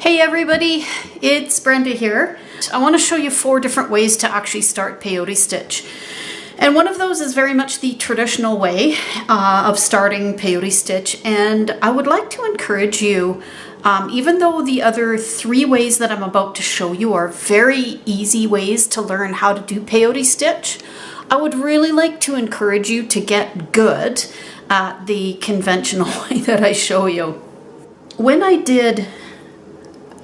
Hey everybody, it's Brenda here. I want to show you 4 different ways to actually start peyote stitch. And one of those is very much the traditional way of starting peyote stitch. And I would like to encourage you, even though the other 3 ways that I'm about to show you are very easy ways to learn how to do peyote stitch, I would really like to encourage you to get good at the conventional way that I show you. When I did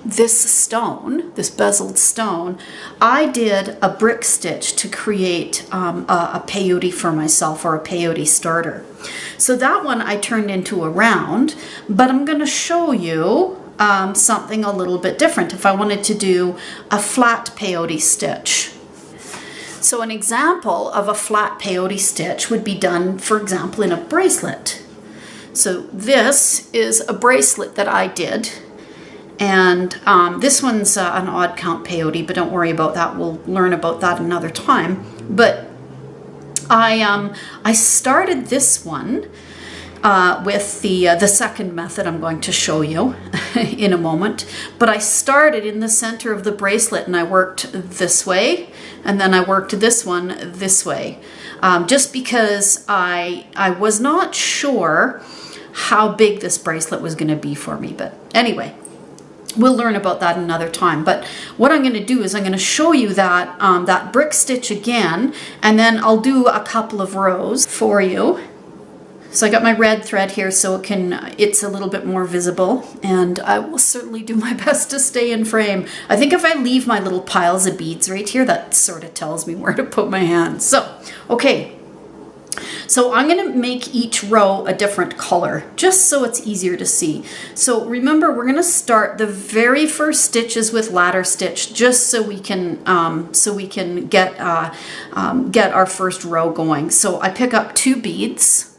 this stone, this bezeled stone, I did a brick stitch to create a peyote for myself, or a peyote starter. So that one I turned into a round, but I'm going to show you something a little bit different if I wanted to do a flat peyote stitch. So an example of a flat peyote stitch would be done, for example, in a bracelet. So this is a bracelet that I did. And this one's an odd count peyote, but don't worry about that. We'll learn about that another time. But I started this one with the second method I'm going to show you in a moment. But I started in the center of the bracelet and I worked this way, and then I worked this one this way, just because I was not sure how big this bracelet was going to be for me. But anyway, we'll learn about that another time. But what I'm going to do is I'm going to show you that that brick stitch again, and then I'll do a couple of rows for you. So I got my red thread here so it's a little bit more visible, and I will certainly do my best to stay in frame. I think if I leave my little piles of beads right here, that sort of tells me where to put my hands. So, okay. So I'm going to make each row a different color, just so it's easier to see. So remember, we're going to start the very first stitches with ladder stitch, just so we can get our first row going. So I pick up 2 beads,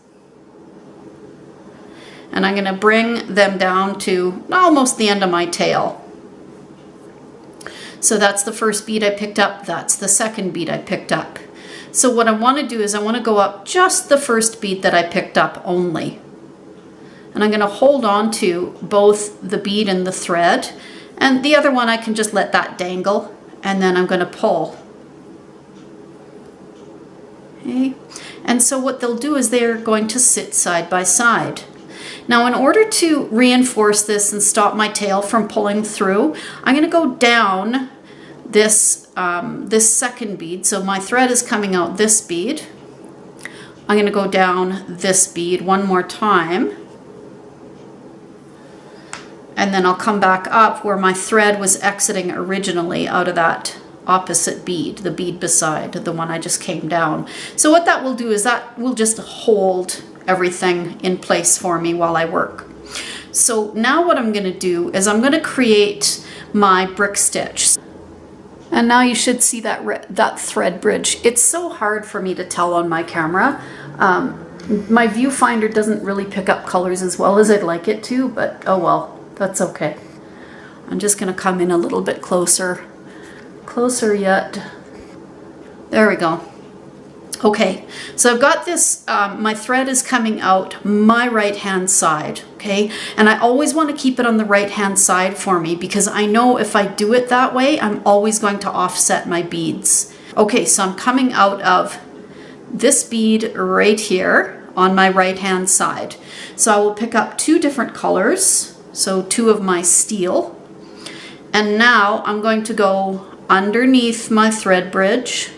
and I'm going to bring them down to almost the end of my tail. So that's the first bead I picked up. That's the second bead I picked up. So what I want to do is I want to go up just the first bead that I picked up only. And I'm going to hold on to both the bead and the thread. And the other one I can just let that dangle. And then I'm going to pull. Okay. And so what they'll do is they're going to sit side by side. Now, in order to reinforce this and stop my tail from pulling through, I'm going to go down this second bead. So my thread is coming out this bead. I'm going to go down this bead one more time, and then I'll come back up where my thread was exiting originally out of that opposite bead, the bead beside the one I just came down. So what that will do is that will just hold everything in place for me while I work. So now what I'm going to do is I'm going to create my brick stitch. And now you should see that thread bridge. It's so hard for me to tell on my camera. My viewfinder doesn't really pick up colors as well as I'd like it to, but oh well, that's okay. I'm just going to come in a little bit closer yet. There we go. Okay, so I've got this, my thread is coming out my right hand side, okay? And I always want to keep it on the right hand side for me, because I know if I do it that way, I'm always going to offset my beads. Okay, so I'm coming out of this bead right here on my right hand side. So I will pick up 2 different colors, so 2 of my steel. And now I'm going to go underneath my thread bridge.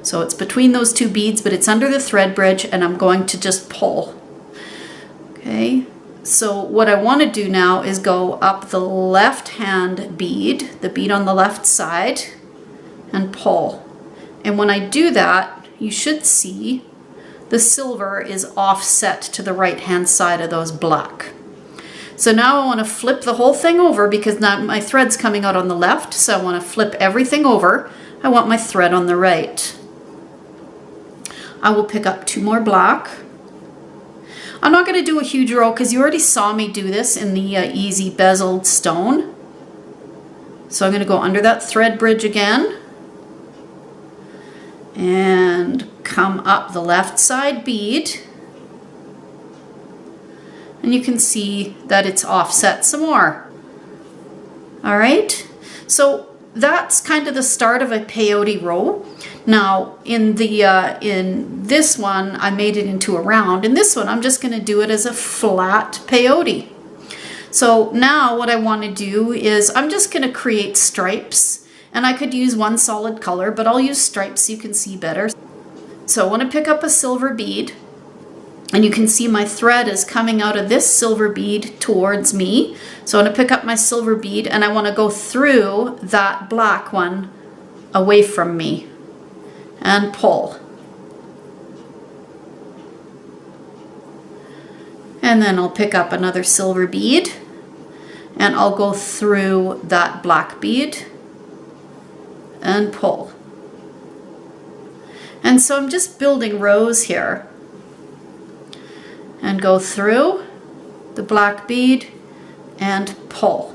So it's between those 2 beads, but it's under the thread bridge, and I'm going to just pull. Okay, so what I want to do now is go up the left hand bead, the bead on the left side, and pull. And when I do that, you should see the silver is offset to the right hand side of those black. So now I want to flip the whole thing over, because now my thread's coming out on the left, so I want to flip everything over. I want my thread on the right. I will pick up 2 more black. I'm not going to do a huge row because you already saw me do this in the easy bezeled stone. So I'm going to go under that thread bridge again and come up the left side bead And you can see that it's offset some more. All right, so that's kind of the start of a peyote row. Now in this one, I made it into a round. In this one, I'm just gonna do it as a flat peyote. So now what I wanna do is I'm just gonna create stripes, and I could use one solid color, but I'll use stripes so you can see better. So I wanna pick up a silver bead, and you can see my thread is coming out of this silver bead towards me. So I want to pick up my silver bead and I want to go through that black one away from me and pull. And then I'll pick up another silver bead and I'll go through that black bead and pull. And so I'm just building rows here. And go through the black bead and pull.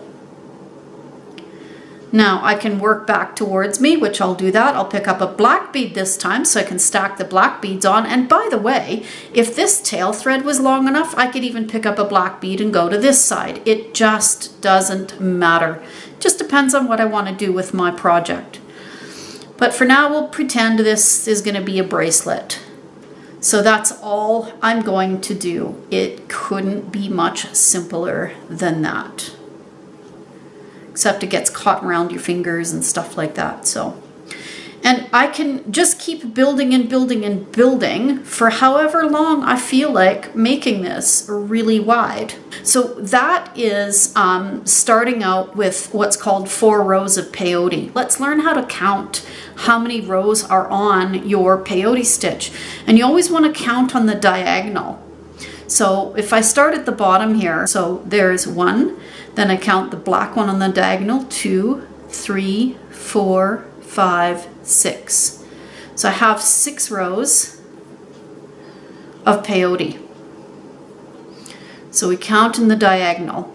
Now I can work back towards me, which I'll do that. I'll pick up a black bead this time so I can stack the black beads on. And by the way, if this tail thread was long enough, I could even pick up a black bead and go to this side. It just doesn't matter. It just depends on what I want to do with my project. But for now, we'll pretend this is going to be a bracelet. So that's all I'm going to do. It couldn't be much simpler than that. Except it gets caught around your fingers and stuff like that. And I can just keep building and building and building for however long I feel like making this really wide. So that is starting out with what's called 4 rows of peyote. Let's learn how to count how many rows are on your peyote stitch. And you always want to count on the diagonal. So if I start at the bottom here, so there's 1, then I count the black one on the diagonal, 2, 3, 4, 5, 6. So I have 6 rows of peyote. So we count in the diagonal.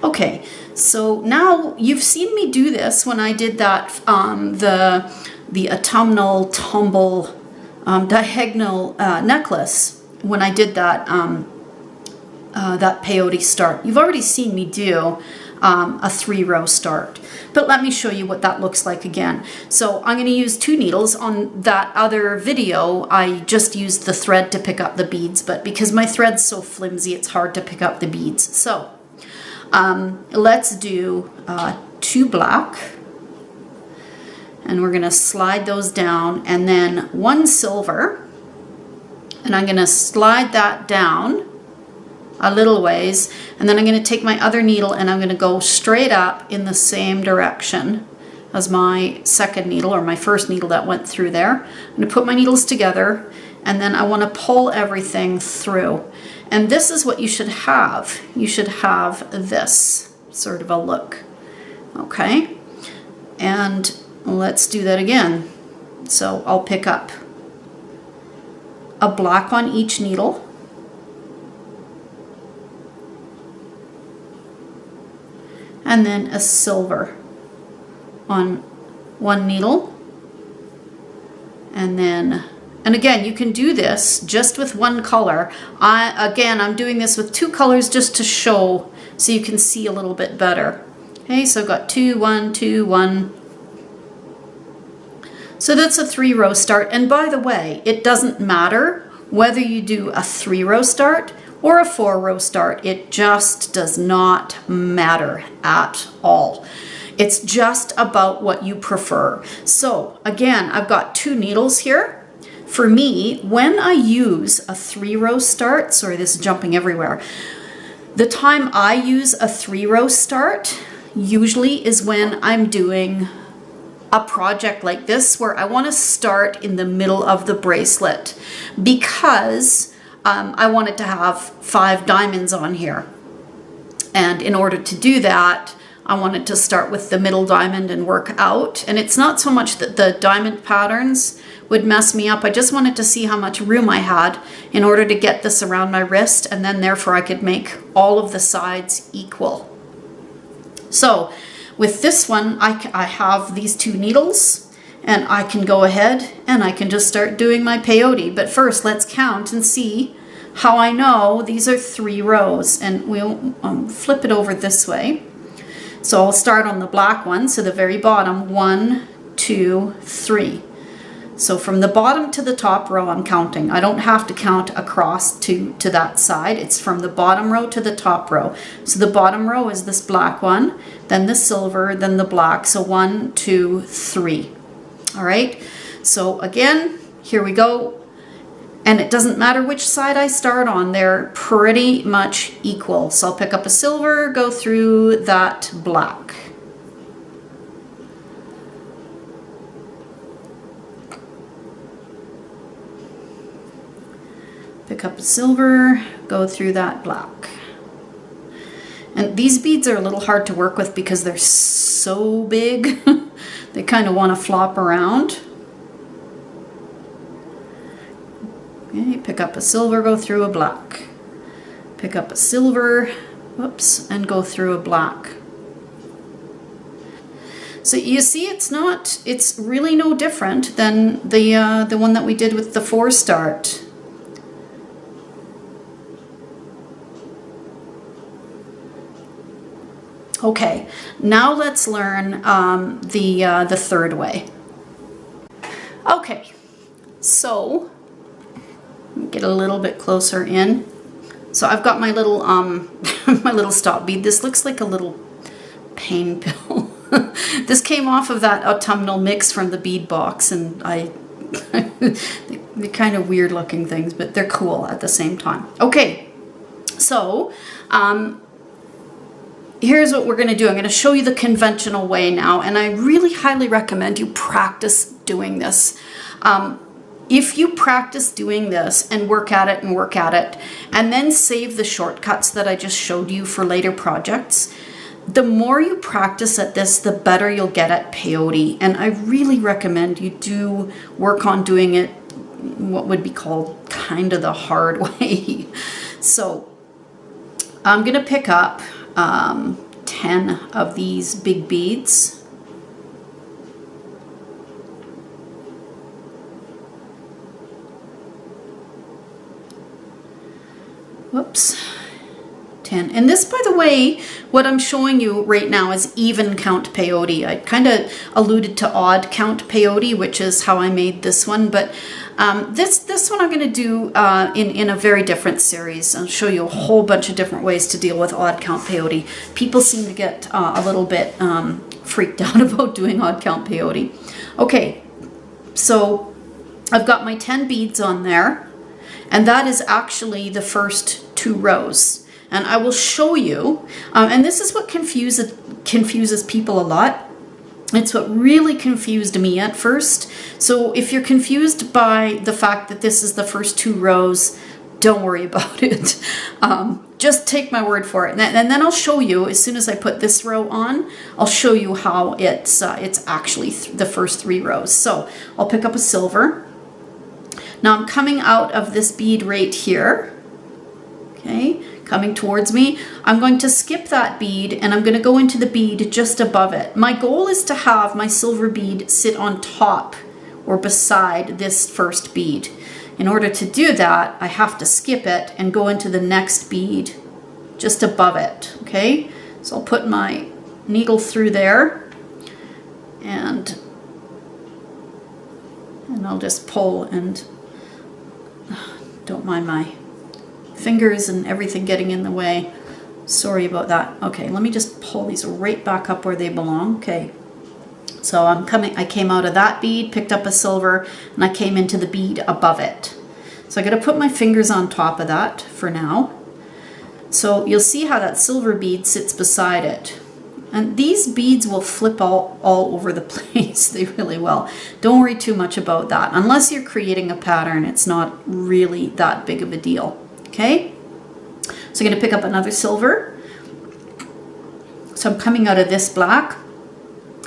Okay, so now you've seen me do this when I did that, the autumnal tumble diagonal necklace, when I did that, that peyote start. You've already seen me do a 3-row start. But let me show you what that looks like again. So I'm going to use 2 needles. On that other video, I just used the thread to pick up the beads, but because my thread's so flimsy, it's hard to pick up the beads. So let's do 2 black, and we're going to slide those down, and then 1 silver, and I'm going to slide that down a little ways, and then I'm going to take my other needle and I'm going to go straight up in the same direction as my second needle, or my first needle that went through there. I'm going to put my needles together, and then I want to pull everything through. And this is what you should have. You should have this sort of a look. Okay? And let's do that again. So I'll pick up a black on each needle, and then a silver on 1 needle, and again, you can do this just with 1 color. I'm doing this with 2 colors just to show, so you can see a little bit better. Okay, so I've got 2, 1, 2, 1. So that's a 3-row start. And by the way, it doesn't matter whether you do a 3-row start or a 4-row start. It just does not matter at all. It's just about what you prefer. So again, I've got 2 needles here. For me, when I use a 3-row start, sorry, this is jumping everywhere. The time I use a 3-row start usually is when I'm doing a project like this, where I want to start in the middle of the bracelet, because I wanted to have 5 diamonds on here. And in order to do that, I wanted to start with the middle diamond and work out. And it's not so much that the diamond patterns would mess me up. I just wanted to see how much room I had in order to get this around my wrist, and then therefore I could make all of the sides equal. So with this one, I have these 2 needles, and I can go ahead and I can just start doing my peyote. But first, let's count and see how I know these are 3 rows, and we'll flip it over this way. So I'll start on the black one, so the very bottom, 1, 2, 3. So from the bottom to the top row I'm counting. I don't have to count across to that side. It's from the bottom row to the top row. So the bottom row is this black one, then the silver, then the black. So 1, 2, 3. All right. So again, here we go. And it doesn't matter which side I start on, they're pretty much equal. So I'll pick up a silver, go through that black. Pick up a silver, go through that black. And these beads are a little hard to work with because they're so big. They kind of want to flop around. Okay, pick up a silver, go through a black. Pick up a silver, whoops, and go through a black. So you see, it's really no different than the one that we did with the 4 start. Okay, now let's learn the third way. Okay, so get a little bit closer in. So I've got my little my little stop bead. This looks like a little pain pill. This came off of that autumnal mix from the bead box, and they're kind of weird looking things, but they're cool at the same time. Okay, so here's what we're going to do. I'm going to show you the conventional way now, and I really highly recommend you practice doing this. If you practice doing this and work at it, and then save the shortcuts that I just showed you for later projects, the more you practice at this, the better you'll get at peyote. And I really recommend you do work on doing it what would be called kind of the hard way. So I'm going to pick up 10 of these big beads. Whoops. 10. And this, by the way, what I'm showing you right now is even count peyote. I kind of alluded to odd count peyote, which is how I made this one, but this one I'm going to do in a very different series. I'll show you a whole bunch of different ways to deal with odd count peyote. People seem to get a little bit freaked out about doing odd count peyote. Okay, so I've got my 10 beads on there, and that is actually the first 2 rows. And I will show you, and this is what confuses people a lot. It's what really confused me at first. So if you're confused by the fact that this is the first 2 rows, don't worry about it. Just take my word for it. And then I'll show you, as soon as I put this row on, I'll show you how it's actually the first 3 rows. So I'll pick up a silver. Now I'm coming out of this bead right here. Okay, coming towards me. I'm going to skip that bead, and I'm going to go into the bead just above it. My goal is to have my silver bead sit on top or beside this first bead. In order to do that, I have to skip it and go into the next bead just above it. Okay, so I'll put my needle through there, and I'll just pull, and don't mind my fingers and everything getting in the way. Sorry about that. Okay, let me just pull these right back up where they belong. Okay, so I came out of that bead, picked up a silver, and I came into the bead above it. So I got to put my fingers on top of that for now. So you'll see how that silver bead sits beside it. And these beads will flip all over the place. They really will. Don't worry too much about that. Unless you're creating a pattern, it's not really that big of a deal. Okay, so I'm going to pick up another silver. So I'm coming out of this black.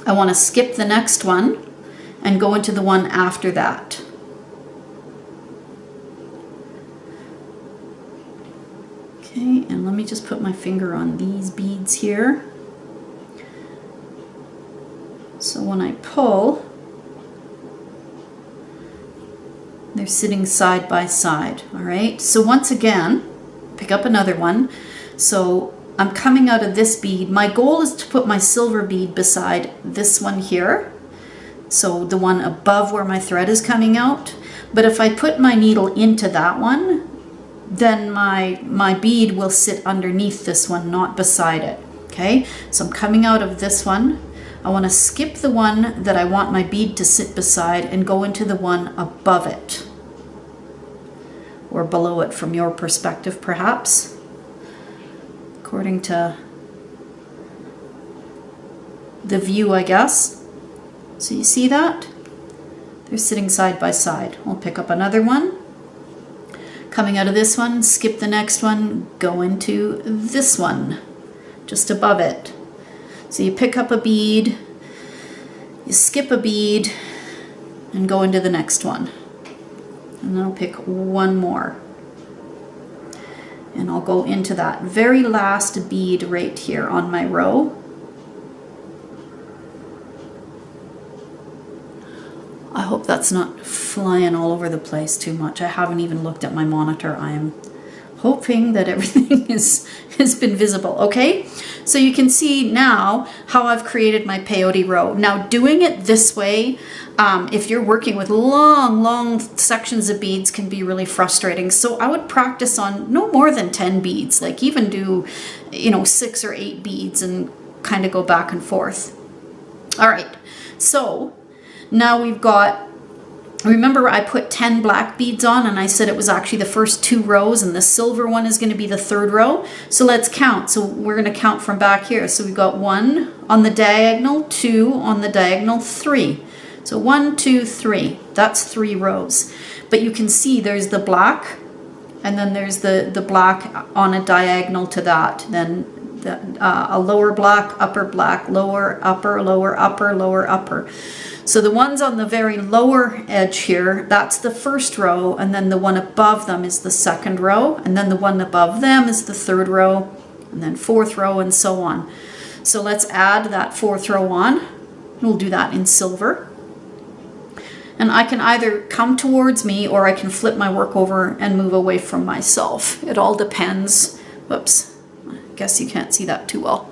I want to skip the next one and go into the one after that. Okay, and let me just put my finger on these beads here. So when I pull, they They're sitting side by side, all right? So once again, pick up another one. So I'm coming out of this bead. My goal is to put my silver bead beside this one here. So the one above where my thread is coming out. But if I put my needle into that one, then my bead will sit underneath this one, not beside it, okay? So I'm coming out of this one. I want to skip the one that I want my bead to sit beside and go into the one above it, or below it from your perspective perhaps, according to the view, I guess. So you see that? They're sitting side by side. We'll pick up another one. Coming out of this one, skip the next one, go into this one, just above it. So you pick up a bead, you skip a bead, and go into the next one. And then I'll pick one more. And I'll go into that very last bead right here on my row. I hope that's not flying all over the place too much. I haven't even looked at my monitor. I am hoping that everything has been visible. Okay, so you can see now how I've created my peyote row. Now doing it this way, if you're working with long sections of beads, can be really frustrating. So I would practice on no more than 10 beads, like even do, 6 or 8 beads and kind of go back and forth. All right, so now we've got, remember I put 10 black beads on and I said it was actually the first 2 rows and the silver one is going to be the 3rd row. So let's count. So we're going to count from back here. So we've got 1 on the diagonal, 2 on the diagonal, 3. So 1, 2, 3. That's 3 rows. But you can see there's the black and then there's the black on a diagonal to that. Then a lower black, lower, upper, lower, upper, lower, upper. So the ones on the very lower edge here, that's the 1st row, and then the one above them is the 2nd row, and then the one above them is the 3rd row, and then 4th row, and so on. So let's add that 4th row on. We'll do that in silver. And I can either come towards me or I can flip my work over and move away from myself. It all depends. Whoops, I guess you can't see that too well.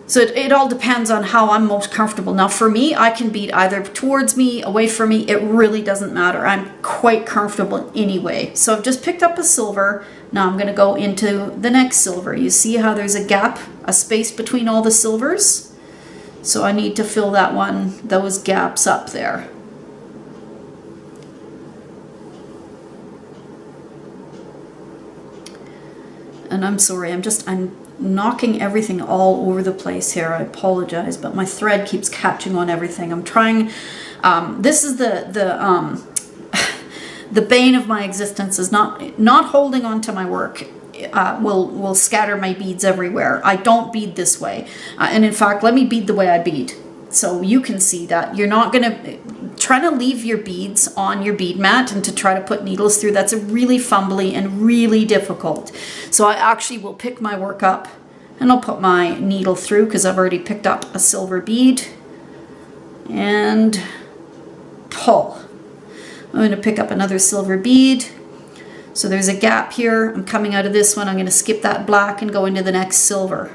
So it all depends on how I'm most comfortable. Now for me, I can bead either towards me, away from me. It really doesn't matter. I'm quite comfortable anyway. So I've just picked up a silver. Now I'm going to go into the next silver. You see how there's a gap, a space between all the silvers? So I need to fill those gaps up there. And I'm sorry, I'm knocking everything all over the place here. I apologize, but my thread keeps catching on everything. I'm trying, this is the bane of my existence, is not holding on to my work. Will scatter my beads everywhere. I don't bead this way. And in fact, let me bead the way I bead. So you can see that you're not gonna, trying to leave your beads on your bead mat and to try to put needles through, that's a really fumbly and really difficult. So I actually will pick my work up and I'll put my needle through because I've already picked up a silver bead and pull. I'm going to pick up another silver bead. So there's a gap here. I'm coming out of this one. I'm going to skip that black and go into the next silver.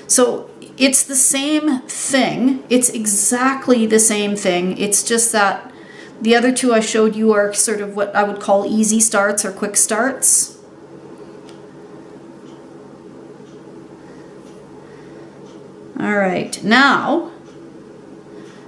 So it's the same thing. It's exactly the same thing. It's just that the other 2 I showed you are sort of what I would call easy starts or quick starts. All right, now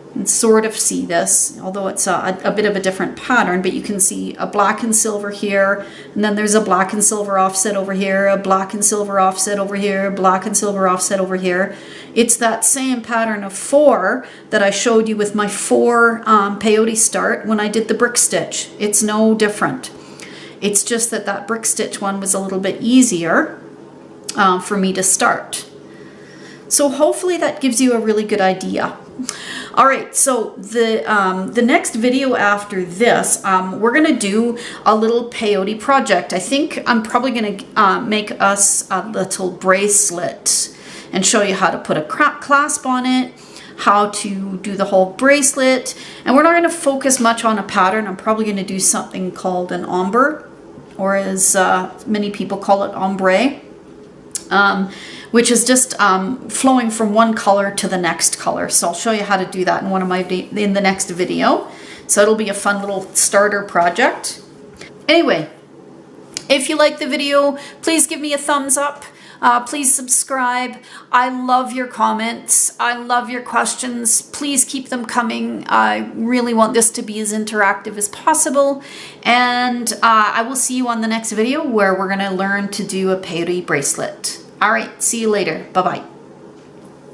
you can sort of see this, although it's a bit of a different pattern, but you can see a black and silver here, and then there's a black and silver offset over here, a black and silver offset over here, black and silver offset over here. It's that same pattern of 4 that I showed you with my 4 peyote start when I did the brick stitch. It's no different. It's just that brick stitch one was a little bit easier for me to start. So hopefully that gives you a really good idea. All right, so the next video after this, we're gonna do a little peyote project. I think I'm probably gonna make us a little bracelet and show you how to put a clasp on it. how to do the whole bracelet. And we're not going to focus much on a pattern. I'm probably going to do something called an ombre, or as many people call it, ombre, which is just flowing from one color to the next color. So I'll show you how to do that in the next video. So it'll be a fun little starter project. Anyway, if you like the video, please give me a thumbs up. Please subscribe. I love your comments. I love your questions. Please keep them coming. I really want this to be as interactive as possible. And I will see you on the next video where we're going to learn to do a peyote bracelet. All right, see you later. Bye-bye.